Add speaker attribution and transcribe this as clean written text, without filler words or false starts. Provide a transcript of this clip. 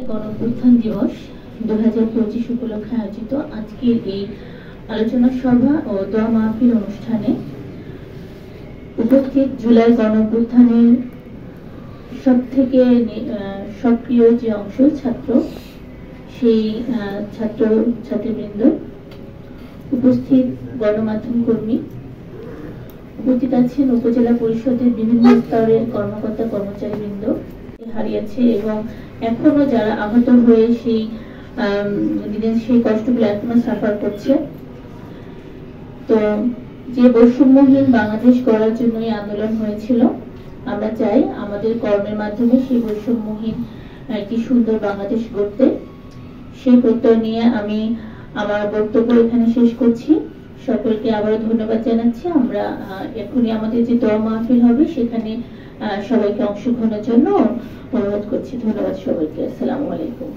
Speaker 1: গণঅভ্যুত্থান দিবস 2025 উপলক্ষে আয়োজিত আজকের এই আলোচনা সভা ও দোয়া মাহফিল অনুষ্ঠানে উপস্থিত জুলাই গণঅভ্যুত্থানের সবথেকে সক্রিয় যে অংশ ছাত্র, সেই ছাত্র ছাত্রীবৃন্দ, উপস্থিত গণমাধ্যম কর্মী, উপস্থিত আছেন উপজেলা পরিষদের বিভিন্ন স্তরের কর্মকর্তা কর্মচারীবৃন্দ হারিয়েছে এবং এখনো যারা আহত হয়ে সেই কষ্টগুলো এখনো সাফার করছে। তো যে বৈষম্যহীন বাংলাদেশ গড়ার জন্যই আন্দোলন হয়েছিল, আমরা চাই আমাদের কর্মের মাধ্যমে সেই বৈষম্যহীন একটি সুন্দর বাংলাদেশ গড়তে। সেই প্রত্যয় নিয়ে আমি আমার বক্তব্য এখানে শেষ করছি। সকলকে আবারও ধন্যবাদ জানাচ্ছি। আমরা এখনই আমাদের যে দোয়া মাহফিল হবে সেখানে সবাইকে অংশগ্রহণের জন্য অনুরোধ করছি। ধন্যবাদ সবাইকে। আসসালামু আলাইকুম।